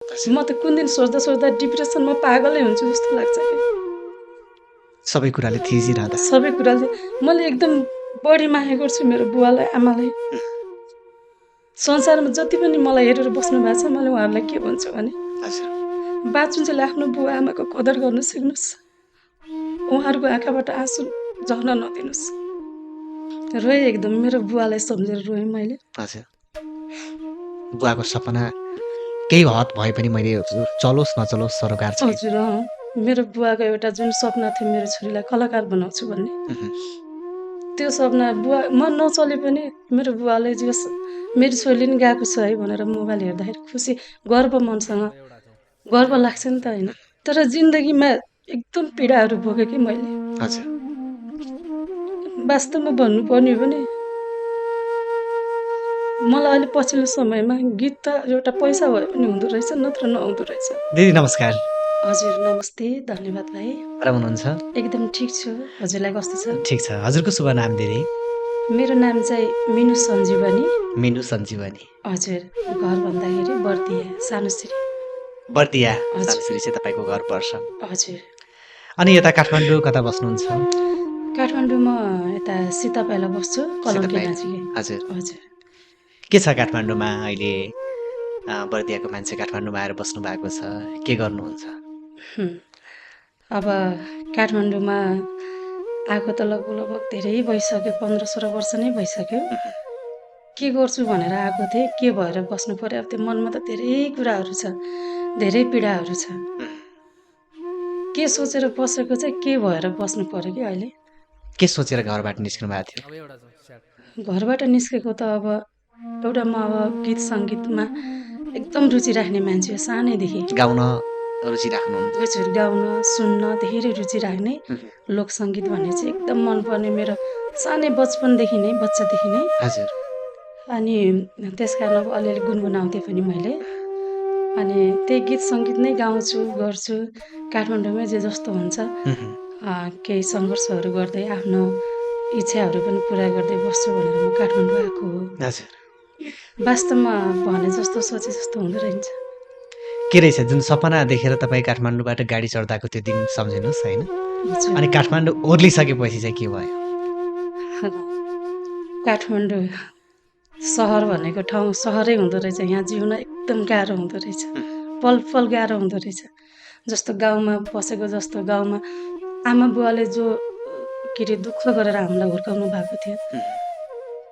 हजुर। म त कुन दिन सोच्दा सोच्दा डिप्रेसनमा पागलै हुन्छु जस्तो लाग्छ कि सबै कुराले थिचिरहँदा। सबै कुराले मैले एकदम बढी माया गर्छु मेरो बुवालाई आमालाई। संसारमा जति पनि मलाई हेरेर बस्नु भएको छ मैले उहाँहरूलाई के भन्छु भने हजुर। बाँचुन्जेल आफ्नो बुवा आमाको कदर गर्न सिक्नुहोस्। उहाँहरूको आँखाबाट आँसु झर्न नदिनुहोस्। रोएँ एकदम मेरो बुवालाई सम्झेर रोएँ मैले। हजुर। बुवाको सपना केही हद भए पनि मैले चलोस् नचलोस् सरोकार छैन। हजुर मेरो बुवाको एउटा जुन सपना थियो मेरो छोरीलाई कलाकार बनाउँछु भन्ने त्यो सपना बुवा म नचले पनि मेरो बुवाले जे मेरो छोरीले नि गएको छ है भनेर मोबाइल हेर्दाखेरि खुसी गर्व मनसँग गर्व लाग्छ नि त होइन। तर जिन्दगीमा एकदम पीडाहरू भोगेँ कि मैले। हजुर। वास्तवमा भन्नुपर्ने हो भने मलाई अहिले पछिल्लो समयमा गीत त एउटा पैसा भए पनि हुँदो रहेछ नत्र नहुँदो रहेछ। दिदी नमस्कार। हजुर नमस्ते धन्यवाद भाइ। आराम हुनुहुन्छ? एकदम ठिक छु। हजुरलाई कस्तो छ? ठिक छ। हजुरको शुभ नाम दिदी? मेरो नाम चाहिँ मिनु सञ्जीवनी। मिनु सञ्जीवनी। हजुर घर भन्दाखेरि बर्दिया सानुश्री। बर्दिया हजुर। सानुश्री चाहिँ तपाईँको घर पर्छ। हजुर। अनि यता काठमाडौँ कता बस्नुहुन्छ? काठमाडौँ म यता सीतापाइला बस्छु कलङ्की नजिकै। हजुर। हजुर। के छ काठमाडौँमा अहिले बर्दियाको मान्छे काठमाडौँमा आएर बस्नु भएको छ के गर्नुहुन्छ? अब काठमाडौँमा आएको त लगभग धेरै भइसक्यो 15-16 वर्ष नै भइसक्यो। के गर्छु भनेर आएको थिएँ के भएर बस्नु पर्यो अब त्यो मनमा त धेरै कुराहरू छ धेरै पीडाहरू छ। के सोचेर बसेको चाहिँ के भएर बस्नु पर्यो कि अहिले। के सोचेर घरबाट निस्कनु भएको थियो? घरबाट निस्केको त अब एउटा म अब गीत सङ्गीतमा एकदम रुचि राख्ने मान्छे हो सानैदेखि। गाउन रुचि राख्नुहुन्छ? हजुर गाउन सुन्न धेरै रुचि राख्ने लोक सङ्गीत भन्ने चाहिँ एकदम मनपर्ने मेरो सानै बचपनदेखि नै बच्चादेखि नै। हजुर। अनि त्यस कारण अब अलिअलि गुनगुनाउँथेँ पनि मैले। अनि त्यही गीत सङ्गीत नै गाउँछु गर्छु काठमाडौँमै जे जस्तो हुन्छ केही सङ्घर्षहरू गर्दै आफ्नो इच्छाहरू पनि पुरा गर्दै बस्छु भनेर म काठमाडौँ आएको हो। हजुर। वास्तवमा भने जस्तो सोचे जस्तो हुँदो रहेछ। के रहेछ जुन सपना देखेर तपाईँ काठमाडौँबाट गाडी चढ्दाको त्यो दिन सम्झिनुहोस् होइन। अनि काठमाडौँ ओर्लिसकेपछि चाहिँ के भयो? काठमाडौँ सहर भनेको ठाउँ सहरै हुँदो रहेछ। यहाँ जिउन एकदम गाह्रो हुँदो रहेछ। पल पल गाह्रो हुँदो रहेछ। जस्तो गाउँमा बसेको जस्तो गाउँमा आमा बुवाले जो के अरे दुःख गरेर हामीलाई हुर्काउनु भएको थियो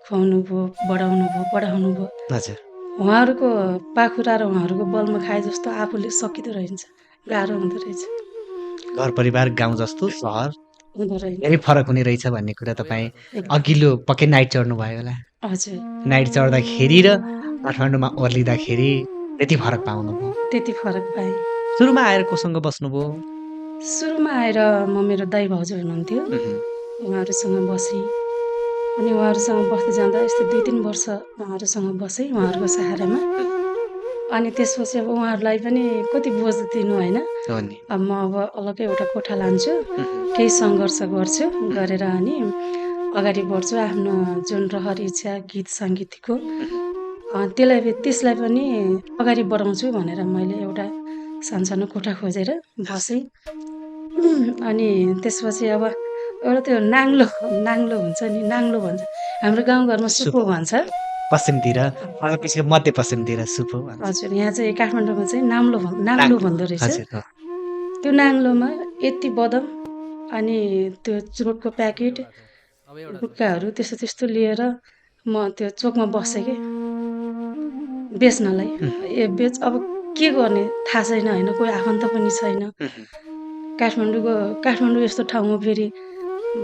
खुवाउनु भयो बढाउनु भयो पढाउनु भयो। हजुर। उहाँहरूको पाखुरा र उहाँहरूको बलमा खाए जस्तो आफूले सकिँदो रहेछ गाह्रो हुँदो रहेछ। घर परिवार गाउँ जस्तो सहर हुँदो रहेछ। धेरै फरक हुने रहेछ भन्ने कुरा तपाईँ अघिल्लो पक्कै नाइट चढ्नु भयो होला। हजुर। नाइट चढ्दाखेरि र काठमाडौँमा ओर्लिँदाखेरि त्यति फरक पाउनुभयो? त्यति फरक पाएँ। सुरुमा आएर कोसँग बस्नुभयो? सुरुमा आएर म मेरो दाइ भाउजू हुनुहुन्थ्यो उहाँहरूसँग बसेँ। अनि उहाँहरूसँग बस्दै जाँदा यस्तै 2-3 वर्ष उहाँहरूसँग बसेँ उहाँहरूको सहारामा। अनि त्यसपछि अब उहाँहरूलाई पनि कति बोझ दिनु होइन। अब म अब अलग्गै एउटा कोठा लान्छु केही सङ्घर्ष गर्छु गरेर अनि अगाडि बढ्छु आफ्नो जुन रहर इच्छा गीत सङ्गीतको त्यसलाई पनि अगाडि बढाउँछु भनेर मैले एउटा सानसानो कोठा खोजेर बसेँ। अनि त्यसपछि अब एउटा त्यो नाङ्लो हुन्छ नि नाङ्लो भन्छ हाम्रो गाउँघरमा सुपो भन्छ पश्चिमतिर पछि मध्यपश्चिमतिर सुपो। हजुर यहाँ चाहिँ काठमाडौँमा चाहिँ नाङ्लो भन्दो रहेछ। त्यो नाङ्लोमा यति बदम अनि त्यो चुरोटको प्याकेट गुट्काहरू त्यस्तो त्यस्तो लिएर म त्यो चोकमा बसेँ कि बेच्नलाई। बेच अब के गर्ने थाहा छैन होइन कोही आफन्त पनि छैन। काठमाडौँ यस्तो ठाउँमा फेरि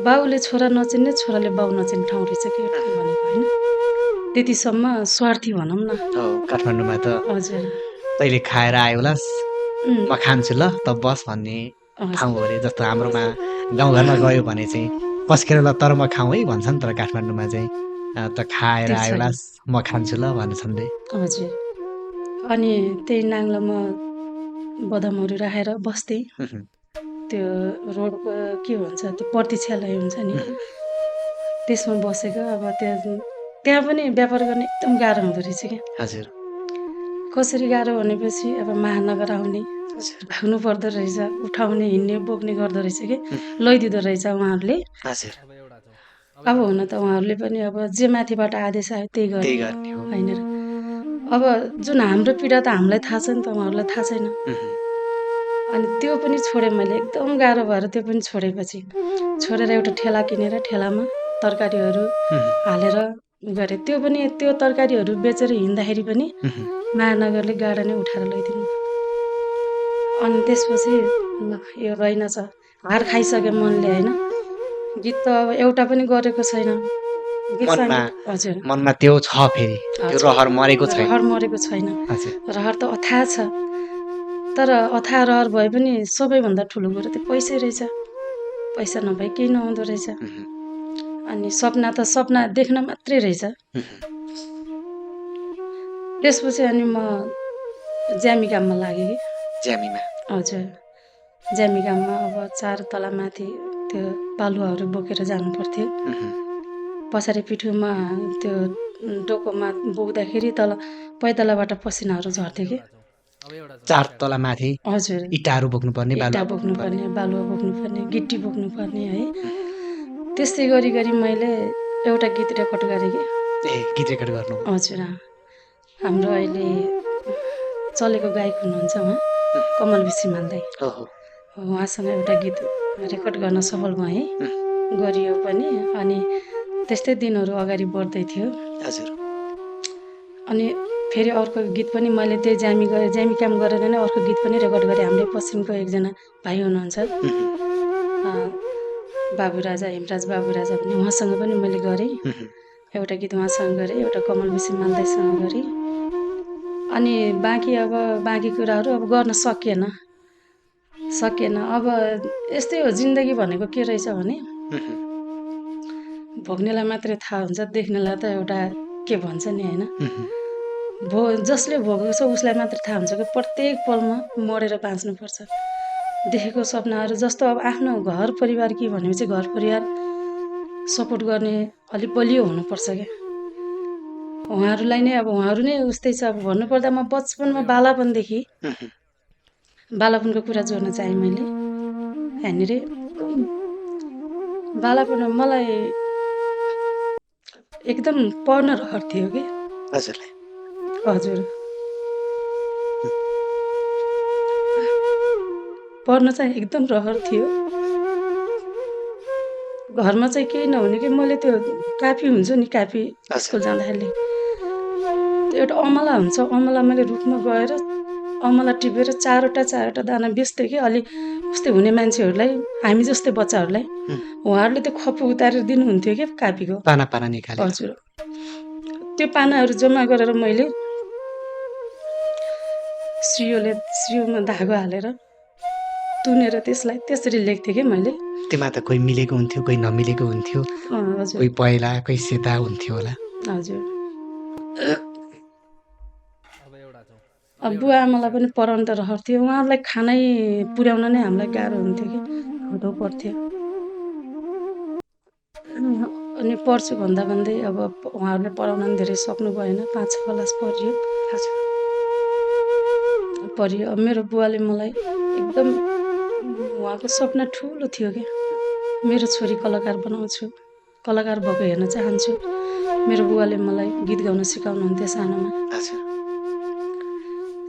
बाउले छोरा नचिन्ने छोराले बाउ नचिन्ने ठाउँ रहेछ कि भनेको होइन। त्यतिसम्म स्वार्थी भनौँ न काठमाडौँमा त। हजुर तैँले खाएर आयो होला म खान्छु ल त बस भन्ने ठाउँ हो अरे। जस्तो हाम्रोमा गाउँघरमा गयो भने चाहिँ पस्केर ल तर म खाउँ है भन्छ नि तर काठमाडौँमा चाहिँ त खाएर आयो होला म खान्छु ल भन्छन् रे। हजुर अनि त्यही नाङ्लोमा बदामहरू राखेर बस्थेँ। त्यो रोडको के भन्छ त्यो प्रतीक्षालय हुन्छ नि त्यसमा बसेको अब त्यहाँ पनि व्यापार गर्ने एकदम गाह्रो हुँदो रहेछ क्या। हजुर कसरी गाह्रो भनेपछि अब महानगर आउने भाग्नु पर्दो रहेछ, उठाउने हिँड्ने बोक्ने गर्दो रहेछ कि लैदिँदो रहेछ उहाँहरूले। अब हुन त उहाँहरूले पनि अब जे माथिबाट आदेश आयो त्यही गर्ने होइन र। अब जुन हाम्रो पीडा त हामीलाई थाहा छ नि त, उहाँहरूलाई थाहा छैन। अनि त्यो पनि छोडेँ मैले, एकदम गाह्रो भएर त्यो पनि छोडेपछि छोडेर एउटा ठेला किनेर ठेलामा तरकारीहरू हालेर गरेँ। त्यो पनि त्यो तरकारीहरू बेचेर हिँड्दाखेरि पनि महानगरले गाडा नै उठाएर लैदिनु। अनि त्यसपछि यो रहेनछ, हार खाइसक्यो मनले होइन। गीत त अब एउटा पनि गरेको छैन। हजुर मनमा त्यो छ, फेरि त्यो रहर मरेको छैन। रहर मरेको छैन, रहर त अथाह छ। तर अथाह रहर भए पनि सबैभन्दा ठुलो कुरो त्यो पैसै रहेछ। पैसा नभए केही नहुँदो रहेछ। अनि सपना त सपना देख्न मात्रै रहेछ। त्यसपछि अनि म ज्यामी काममा लागेँ कि। ज्यामीमा? हजुर, ज्यामी काममा अब 4 तला माथि त्यो बालुवाहरू बोकेर जानु पर्थ्यो। पछाडि पिठोमा त्यो डोकोमा बोक्दाखेरि तल पैतालाबाट पसिनाहरू झर्थ्यो कि। 4 तला माथि? हजुर, इँटाहरू बोक्नुपर्ने, इँटा बोक्नुपर्ने, बालुवा बोक्नुपर्ने, गिट्टी बोक्नुपर्ने है। त्यस्तै गरी गरी मैले एउटा गीत रेकर्ड गरेँ कि। गीत रेकर्ड गर्नु? हजुर, हाम्रो अहिले चलेको गायक हुनुहुन्छ उहाँ कमल विसी मान्दै, उहाँसँग एउटा गीत रेकर्ड गर्न सफल भएँ, गरियो पनि। अनि त्यस्तै दिनहरू अगाडि बढ्दै थियो। हजुर। अनि फेरि अर्को गीत पनि मैले त्यही ज्यामी काम गरेर नै अर्को गीत पनि रेकर्ड गरेँ। हाम्रो पश्चिमको एकजना भाइ हुनुहुन्छ बाबु राजा, हेमराज बाबु राजा भन्ने, उहाँसँग पनि मैले गरेँ एउटा गीत, उहाँसँग गरेँ, एउटा कमल विसी मान्दैसँग गरेँ। अनि बाँकी कुराहरू अब गर्न सकिएन। अब यस्तै हो जिन्दगी भनेको। के रहेछ भने भोग्नेलाई मात्रै थाहा हुन्छ, देख्नेलाई त एउटा के भन्छ नि होइन। जसले भोगेको छ उसलाई मात्रै थाहा हुन्छ कि प्रत्येक पलमा मरेर बाँच्नुपर्छ। देखेको सपनाहरू जस्तो अब आफ्नो घर परिवार के भनेपछि घर परिवार सपोर्ट गर्ने अलिक बलियो हुनुपर्छ क्या। उहाँहरूलाई नै अब उहाँहरू नै उस्तै छ। अब भन्नुपर्दा म बचपनमा बालापनको कुरा जोड्न चाहेँ मैले। यहाँनिर बालापनमा मलाई एकदम पढ्न रहर थियो कि। हजुर, पढ्न चाहिँ एकदम रहर थियो। घरमा चाहिँ केही नहुने कि मैले त्यो कापी हुन्छ नि, कापी स्कुल जाँदाखेरि त्यो एउटा अमला हुन्छ, अमला मैले रुखमा गएर अमला टिपेर चारवटा दाना बेच्थेँ कि। अलि उस्तै हुने मान्छेहरूलाई, हामी जस्तै बच्चाहरूलाई उहाँहरूले त्यो खप्पु उतारेर दिनुहुन्थ्यो कि कापीको पाना निकालेर। हजुर, त्यो पानाहरू जम्मा गरेर मैले सियोमा धागो हालेर तुनेर त्यसलाई त्यसरी लेख्थेँ कि मैले। त्यसमा त कोही मिलेको हुन्थ्यो, कोही नमिलेको हुन्थ्यो, कोही पहेँला कोही सेता हुन्थ्यो होला। हजुर, अब बुवा आमालाई पनि पढाउनु त रहर थियो, उहाँहरूलाई खानै पुर्याउन नै हामीलाई गाह्रो हुन्थ्यो कि, हुँदो पर्थ्यो। अनि पढ्छु भन्दै अब उहाँहरूले पढाउन पनि धेरै सक्नु भएन। 5-6 क्लास पढियो। अब मेरो बुवाले मलाई एकदम, उहाँको सपना ठुलो थियो क्या, मेरो छोरी कलाकार बनाउँछु, कलाकार भएको हेर्न चाहन्छु। मेरो बुवाले मलाई गीत गाउन सिकाउनुहुन्थ्यो सानोमा।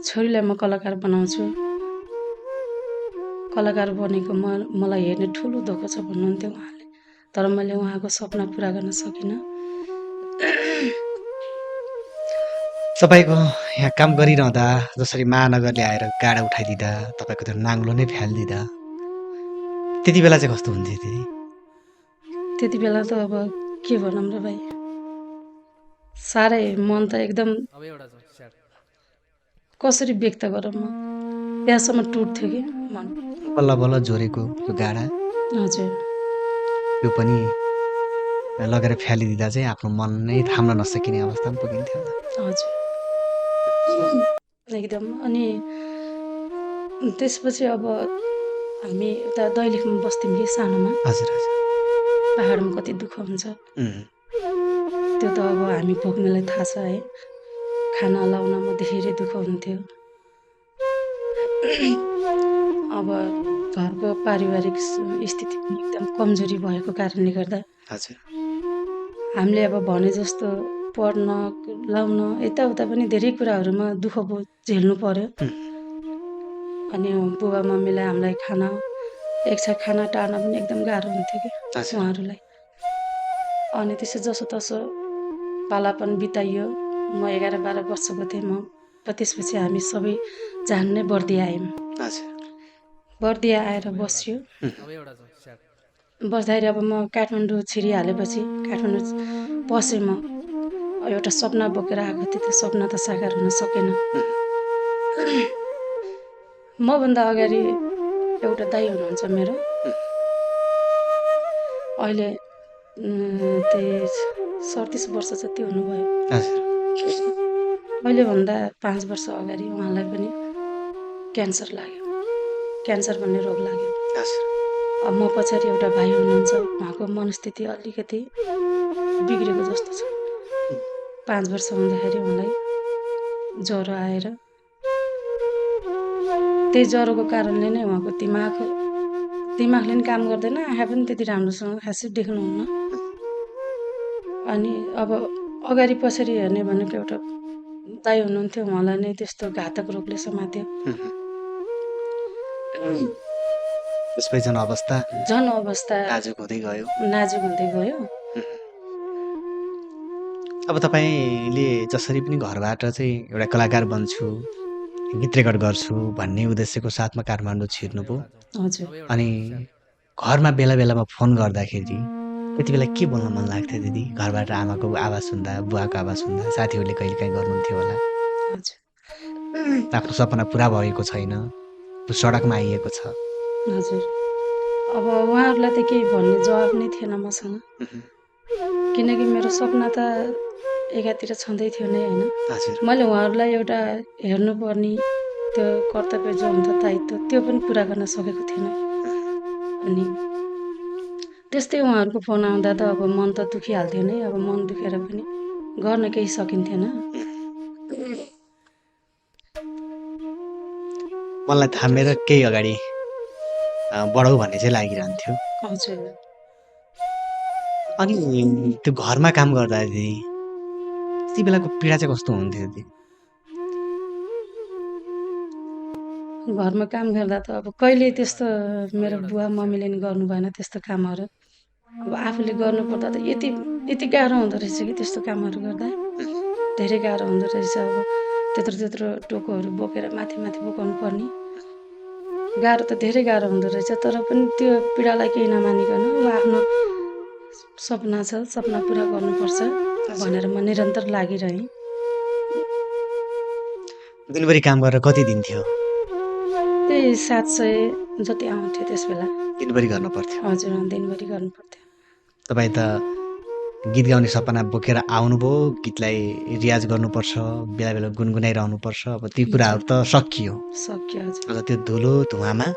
छोरीलाई म कलाकार बनाउँछु, कलाकार बनेको मलाई हेर्ने ठुलो दुःख छ भन्नुहुन्थ्यो उहाँले। तर मैले उहाँको सपना पुरा गर्न सकिनँ। तपाईँको यहाँ काम गरिरहँदा जसरी महानगरले आएर गाडा उठाइदिँदा, तपाईँको त्यो नाङ्लो नै फ्यालिदिँदा, त्यति बेला चाहिँ कस्तो हुन्थ्यो? त्यति बेला त अब के भनौँ र भाइ, साह्रै मन त एकदम कसरी व्यक्त गरौँ, म त्यहाँसम्म टुट्थ्यो कि मन। बल्ल बल्ल झोरेको त्यो गाडा, हजुर, त्यो पनि लगेर फ्यालिदिँदा चाहिँ आफ्नो मन नै थाम्न नसकिने अवस्थामा पुगिन्थ्यो। हजुर, एकदम। अनि त्यसपछि अब हामी उता दैलेखमा बस्थ्यौँ कि सानोमा। हजुर, पाहाडमा कति दुःख हुन्छ त्यो त अब हामी भोग्नेलाई थाहा छ है। खाना लाउनमा धेरै दुःख हुन्थ्यो। अब घरको पारिवारिक स्थिति पनि एकदम कमजोरी भएको कारणले गर्दा हजुर हामीले अब भने जस्तो पढ्न लाउन यताउता पनि धेरै कुराहरूमा दुःख झेल्नु पर्यो। अनि बुबा मम्मीलाई हामीलाई खाना खाना टार्न पनि एकदम गाह्रो हुन्थ्यो कि हजुर उहाँहरूलाई। अनि त्यसो जसो तसो पालापन बिताइयो। म 11-12 वर्षको थिएँ म। त्यसपछि हामी सबै जान नै बर्दिया आयौँ। हजुर बर्दिया आएर बस्यो। बस्दाखेरि अब म काठमाडौँ छिरिहालेपछि काठमाडौँ पसेँ म। एउटा सपना बोकेर आएको थिएँ, त्यो सपना त साकार हुन सकेन। मभन्दा अगाडि एउटा दाइ हुनुहुन्छ मेरो, अहिले 37 वर्ष जति हुनुभयो। हजुर अहिलेभन्दा 5 वर्ष अगाडि उहाँलाई पनि क्यान्सर लाग्यो, क्यान्सर भन्ने रोग लाग्यो। हजुर अब म पछाडि एउटा भाइ हुनुहुन्छ, उहाँको मनस्थिति अलिकति बिग्रेको जस्तो छ। 5 वर्ष हुँदाखेरि उहाँलाई ज्वरो आएर त्यही ज्वरोको कारणले नै उहाँको दिमागले पनि काम गर्दैन, आँखा पनि त्यति राम्रोसँग खासै देख्नुहुन्न। अनि अब अगाडि पछाडि हेर्ने भनेको एउटा दाइ हुनुहुन्थ्यो, उहाँलाई नै त्यस्तो घातक रोगले समात्यो। त्यसपछि झन् अवस्था नाजुक हुँदै गयो। अब तपाईँले जसरी पनि घरबाट चाहिँ एउटा कलाकार बन्छु, गीत रेकर्ड गर्छु भन्ने उद्देश्यको साथमा काठमाडौँ छिर्नुभयो। हजुर अनि घरमा बेला बेलामा फोन गर्दाखेरि त्यति बेला के बोल्न मन लाग्थ्यो दिदी? घरबाट आमाको आवाज सुन्दा, बुवाको आवाज सुन्दा, साथीहरूले कहिलेकाहीँ गर्नुहुन्थ्यो होला। हजुर आफ्नो सपना पुरा भएको छैन, सडकमा आइएको छ। हजुर अब उहाँहरूलाई त केही भन्ने जवाब नै थिएन मसँग, किनकि मेरो सपना त एकातिर छँदै थियो नै होइन। मैले उहाँहरूलाई एउटा हेर्नुपर्ने त्यो कर्तव्य जो हुन्छ दायित्व, त्यो पनि पुरा गर्न सकेको थिएन। अनि त्यस्तै उहाँहरूको फोन आउँदा त अब मन त दुखिहाल्थ्यो नै। अब मन दुखेर पनि गर्न केही सकिन्थेन। मलाई थामेर केही अगाडि बढौँ भन्ने चाहिँ लागिरहन्थ्यो। हजुर अनि त्यो घरमा काम गर्दा दिदी त्यति बेलाको पीडा चाहिँ कस्तो हुन्थ्यो दिदी? घरमा काम गर्दा त अब कहिले त्यस्तो मेरो बुवा मम्मीले नि गर्नु भएन त्यस्तो कामहरू। अब आफूले गर्नुपर्दा त यति गाह्रो हुँदो रहेछ कि त्यस्तो कामहरू गर्दा धेरै गाह्रो हुँदो रहेछ। अब त्यत्रो टोकोहरू बोकेर माथि बोकाउनु पर्ने गाह्रो त धेरै गाह्रो हुँदो रहेछ। तर पनि त्यो पीडालाई केही नमानिकन आफ्नो सपना छ, सपना पुरा गर्नुपर्छ भनेर म निरन्तर लागिरहेँ। दिनभरि काम गरेर कति दिन्थ्यो? त्यही 700 जति आउँथ्यो त्यस बेला। दिनभरि गर्नु पर्थ्यो? हजुर दिनभरि गर्नु पर्थ्यो। तपाईँ त गीत गाउने सपना बोकेर आउनुभयो, गीतलाई रियाज गर्नुपर्छ, बेला बेला गुनगुनाइरहनुपर्छ। अब ती कुराहरू त सकियो। हजुर त्यो धुलो धुवामा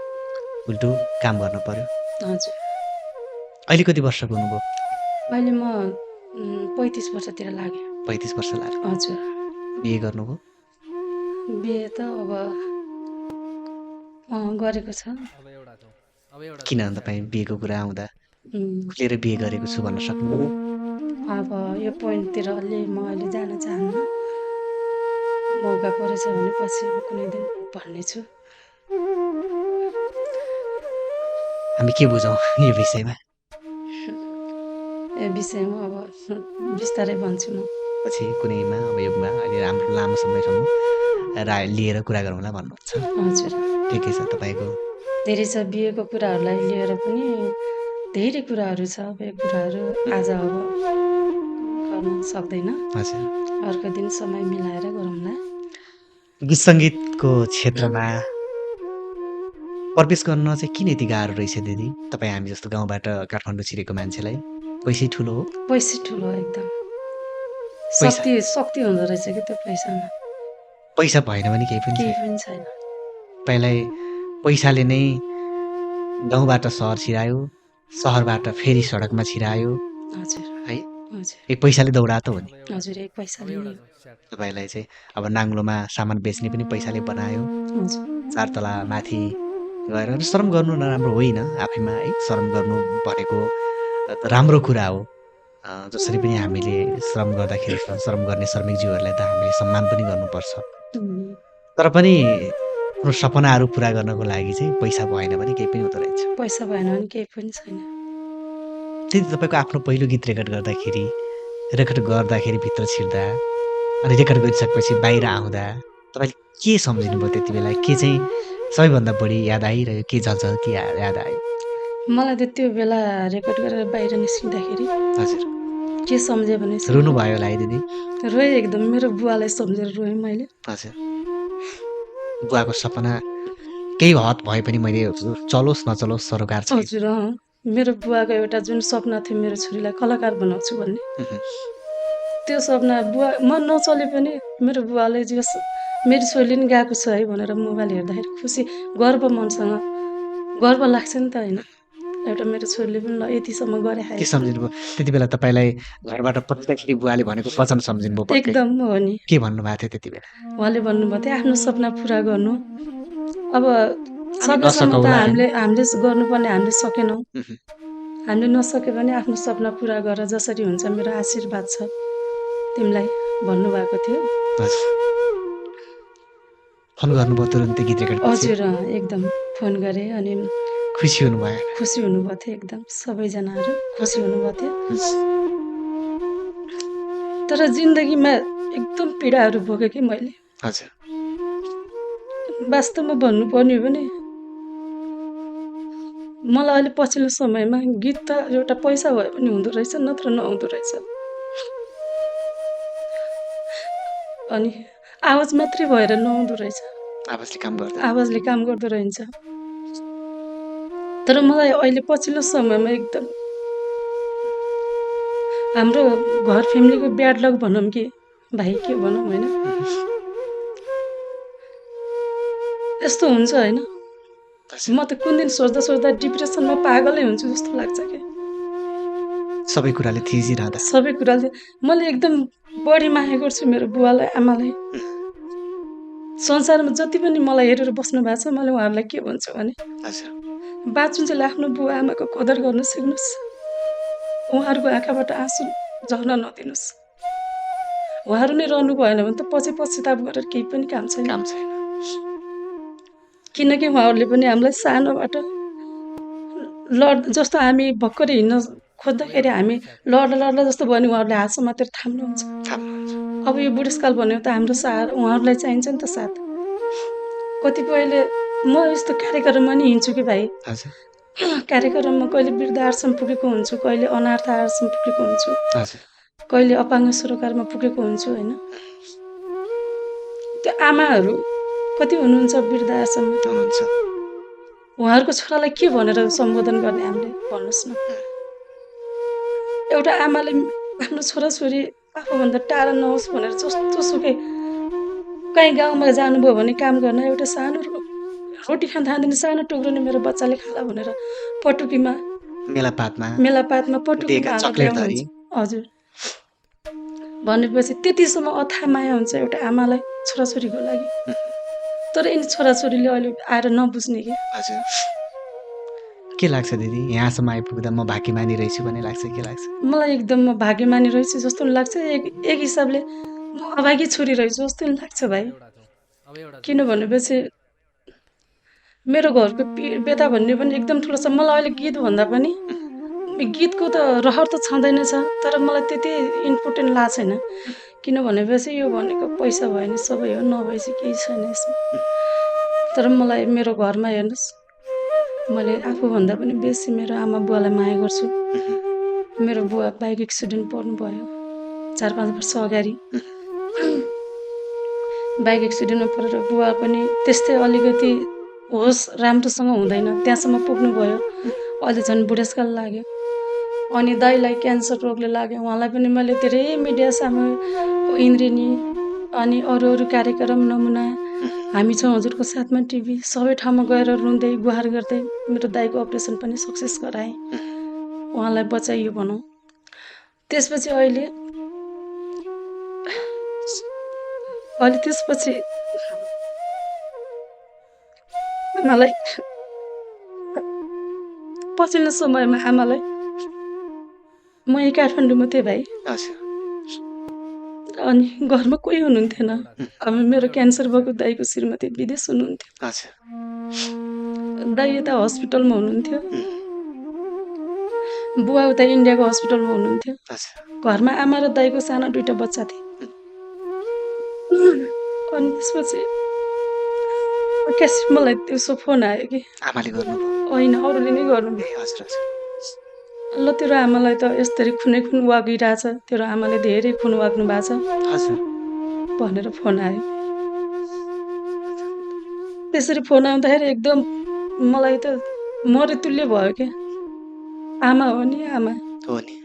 उल्टो काम गर्नु पर्यो। हजुर अहिले कति वर्षको हुनुभयो? अहिले म 35 वर्षतिर लाग्यो। 35 वर्ष लाग्यो। हजुर बिहे गर्नुभयो? बिहे त अब गरेको छ। किन तपाईँ बिहेको कुरा आउँदा खुलेर बिहे गरेको छु भन्न सक्नु? अब यो पोइन्टतिर अलि म अहिले जान चाहन्न। मौका परेछ भने पछि अब कुनै दिन भन्नेछु। हामी के बुझौँ यो विषयमा? यो विषयमा अब बिस्तारै भन्छु म। पछि कुनैमा अब यो अहिले राम्रो लामो समयसम्म लिएर कुरा गरौँला भन्नुहुन्छ? हजुर ठिकै छ। तपाईँको धेरै छ बिहेको कुराहरूलाई लिएर पनि धेरै कुराहरू छ। अब यो कुराहरू आज अब गर्न सक्दैन। हजुर अर्को दिन समय मिलाएर गरौँला। गीत सङ्गीतको क्षेत्रमा प्रवेश गर्न चाहिँ किन यति गाह्रो रहेछ दिदी? तपाईँ हामी जस्तो गाउँबाट काठमाडौँ छिरेको मान्छेलाई पैसै ठुलो हो? पैसै ठुलो एकदम शक्ति हुँदो रहेछ कि त्यो पैसामा। पैसा भएन भने केही पनि छैन। तपाईँलाई पैसाले नै गाउँबाट सहर छिरायो, सहरबाट फेरि सडकमा छिरायो हजुर है। हजुर एक पैसाले दौडा त हो नि हजुर एक पैसाले नि तपाईँलाई चाहिँ अब नाङ्लोमा सामान बेच्ने पनि पैसाले बनायो हजुर 4 तला माथि गएर श्रम गर्नु नराम्रो होइन आफैमा है श्रम गर्नु भनेको राम्रो कुरा हो जसरी पनि हामीले श्रम गर्दाखेरि श्रम गर्ने श्रमिकज्यूहरूलाई त हामीले सम्मान पनि गर्नुपर्छ तर पनि आफ्नो सपनाहरू पुरा गर्नको लागि चाहिँ पैसा भएन भने केही पनि हुँदो रहेछ पैसा भएन भने केही पनि छैन त्यति तपाईँको आफ्नो पहिलो गीत रेकर्ड गर्दाखेरि भित्र छिर्दा अनि रेकर्ड गरिसकेपछि बाहिर आउँदा तपाईँले के सम्झिनुभयो त्यति बेला के चाहिँ सबैभन्दा बढी याद आइरह्यो के झल्झल्की याद आयो मलाई त त्यो बेला रेकर्ड गरेर बाहिर निस्किँदाखेरि हजुर के सम्झेँ भने रुनु भयो होला है दिदी रोएँ एकदम मेरो बुवालाई सम्झेर रोएँ मैले हजुर बुवाको सपना केही हद भए पनि मैले चलोस् नचलोस् सरोकार छ हजुर मेरो बुवाको एउटा जुन सपना थियो मेरो छोरीलाई कलाकार बनाउँछु भन्ने त्यो सपना बुवा म नचले पनि मेरो बुवाले जे मेरो छोरीले नि गएको छ है भनेर मोबाइल हेर्दाखेरि खुसी गर्व मनसँग गर्व लाग्छ नि त होइन एउटा मेरो छोरीले पनि ल यतिसम्म गरे के सम्झिनुभयो त्यति बेला तपाईँलाई घरबाट पढ्दाखेरि बुवाले भनेको वचन सम्झिनुभयो एकदम हो नि के भन्नुभएको थियो त्यति बेला उहाँले भन्नुभएको थियो आफ्नो सपना पुरा गर्नु अब सकेसम्म त हामीले गर्नुपर्ने हामीले सकेनौँ हामीले नसके भने आफ्नो सपना पुरा गर जसरी हुन्छ मेरो आशीर्वाद छ तिमीलाई भन्नुभएको थियो फोन गर्नुभयो तुरुन्तै गीत रेकर्ड हजुर एकदम फोन गरेँ अनि खुसी हुनुभयो थियो एकदम सबैजनाहरू खुसी हुनुभएको थियो तर जिन्दगीमा एकदम पीडाहरू भोगेँ कि मैले हजुर वास्तवमा भन्नुपर्ने हो भने मलाई अहिले पछिल्लो समयमा गीत त एउटा पैसा भए पनि हुँदो रहेछ नत्र नहुँदो रहेछ अनि आवाज मात्रै भएर नहुँदो रहेछ आवाजले काम गर्दो रहन्छ तर मलाई अहिले पछिल्लो समयमा एकदम हाम्रो घर फ्यामिलीको ब्याड लक भनौँ कि भाइ के भनौँ होइन यस्तो हुन्छ होइन म त कुन दिन सोच्दा डिप्रेसनमा पागलै हुन्छु जस्तो लाग्छ कि सबै कुराले थिचिरहँदा मैले एकदम बढी माया गर्छु मेरो बुवालाई आमालाई संसारमा जति पनि मलाई हेरेर बस्नु भएको छ मैले उहाँहरूलाई के भन्छु भने बाँचुन्जेल आफ्नो बुवा आमाको कदर गर्न सिक्नुहोस् उहाँहरूको आँखाबाट आँसु झर्न नदिनुहोस् उहाँहरू नै रहनु भएन भने त पछि पश्चाताप गरेर केही पनि काम छैन किनकि उहाँहरूले पनि हामीलाई सानोबाट जस्तो हामी भर्खरै हिँड्न खोज्दाखेरि हामी लड्दा जस्तो भयो भने उहाँहरूले हात समातेर थाम्नुहुन्छ अब यो बुढेसकाल भन्यो त हाम्रो साथ उहाँहरूलाई चाहिन्छ नि त साथ कतिपयले म यस्तो कार्यक्रममा नि हिँड्छु कि भाइ कार्यक्रममा कहिले वृद्ध आश्रम पुगेको हुन्छु कहिले अनाथ आश्रम पुगेको हुन्छु कहिले अपाङ्ग सरोकारमा पुगेको हुन्छु होइन त्यो आमाहरू कति हुनुहुन्छ वृद्ध आश्रममा हुनुहुन्छ उहाँहरूको छोरालाई के भनेर सम्बोधन गर्ने हामीले भन्नुहोस् न एउटा आमाले आफ्नो छोराछोरी आफूभन्दा टाढा नहोस् भनेर जस्तो सुकै कहीँ गाउँमा जानुभयो भने काम गर्न एउटा सानो रोटी खान थाल्दैन सानो टुक्रो नि मेरो बच्चाले खाला भनेर पटुकीमा मेलापातमा पटुकीमा हजुर भनेपछि त्यतिसम्म अथाह माया हुन्छ एउटा आमालाई छोराछोरीको लागि तर यिनी छोराछोरीले अहिले आएर नबुझ्ने कि के लाग्छ दिदी यहाँसम्म आइपुग्दा म भाग्यमानी रहेछु भन्ने लाग्छ के लाग्छ मलाई एकदम म भाग्यमानी रहेछु जस्तो लाग्छ एक हिसाबले म अभागी छोरी रहेछु जस्तो लाग्छ भाइ किन भनेपछि मेरो घरको बेता भन्ने पनि एकदम ठुलो छ मलाई अहिले गीत भन्दा पनि गीतको त रहर त छँदैन छ तर मलाई त्यति इम्पोर्टेन्ट लाग्छ छैन किन भनेपछि यो भनेको पैसा भयो नि सबै हो नभएपछि केही छैन यसमा तर मलाई मेरो घरमा हेर्नुहोस् मैले आफूभन्दा पनि बेसी मेरो आमा बुवालाई माया गर्छु मेरो बुवा बाइक एक्सिडेन्ट पर्नुभयो 4-5 वर्ष अगाडि बाइक एक्सिडेन्टमा परेर बुवा पनि त्यस्तै अलिकति होस् राम्रोसँग हुँदैन त्यहाँसम्म पुग्नुभयो अहिले झन् बुढेसकाल लाग्यो अनि दाइलाई क्यान्सर रोगले लाग्यो उहाँलाई पनि मैले धेरै मिडिया सामु इन्द्रिणी अनि अरू कार्यक्रम नमुना हामी छौँ हजुरको साथमा टिभी सबै ठाउँमा गएर रुँदै गुहार गर्दै मेरो दाइको अपरेसन पनि सक्सेस गराएँ उहाँलाई बचाइयो भनौँ त्यसपछि त्यसपछि आमालाई पछिल्लो समयमा आमालाई म यही काठमाडौँमा थिएँ भाइ। अनि घरमा कोही हुनुहुन्थेन। अब मेरो क्यान्सर भएको दाइको श्रीमती विदेश हुनुहुन्थ्यो। दाइ यता हस्पिटलमा हुनुहुन्थ्यो। बुवा उता इन्डियाको हस्पिटलमा हुनुहुन्थ्यो। घरमा आमा र दाइको सानो 2टा बच्चा थिए। अनि त्यसपछि एक्कासी मलाई त्यसो फोन आयो कि आमाले गर्नुभयो? होइन, अरूले नै गर्नुभयो। ल तेरो आमालाई त यसरी खुन वागिरहेछ, तेरो आमाले धेरै खुन वाग्नु भएको छ भनेर फोन आयो। त्यसरी फोन आउँदाखेरि एकदम मलाई त मरेतुल्य भयो क्या। आमा हो नि आमा हो नि।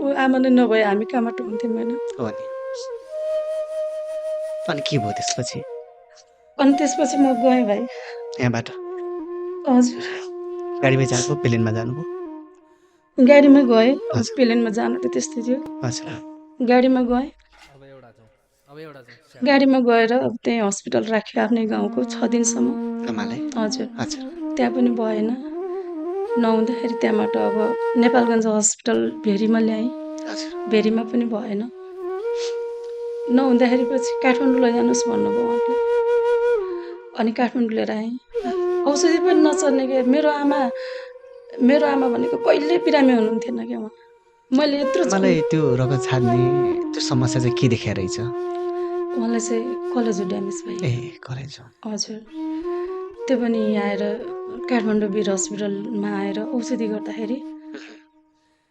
ऊ आमा नै नभए हामी कहाँबाट हुन्थ्यौँ होइन? हो नि। अनि के भयो त्यसपछि? अनि त्यसपछि म गएँ भाइ यहाँबाट। हजुर। गाडीमै जानुभयो, प्लेनमा जानुभयो? गाडीमा गएँ। प्लेनमा जानु त त्यस्तै थियो। गाडीमा गएँ। गाडीमा गएर त्यहीँ हस्पिटल राख्यो आफ्नै गाउँको 6 दिनसम्म। हजुर। त्यहाँ पनि भएन। नहुँदाखेरि त्यहाँबाट अब नेपालगञ्ज हस्पिटल भेरीमा ल्याएँ। भेरीमा पनि भएन। नहुँदाखेरि पछि काठमाडौँ लैजानुहोस् भन्नुभयो उहाँले। अनि काठमाडौँ लिएर आएँ। औषधि पनि नचल्ने के मेरो आमा भनेको कहिल्यै बिरामी हुनुहुन्थेन क्या उहाँ। मैले यत्रो मलाई त्यो रगत छाड्ने त्यो समस्या चाहिँ के देखाइ रहेछ? उहाँलाई चाहिँ कलेजो ड्यामेज भयो। कलेजो। हजुर। त्यो पनि यहाँ आएर काठमाडौँ वीर हस्पिटलमा आएर औषधि गर्दाखेरि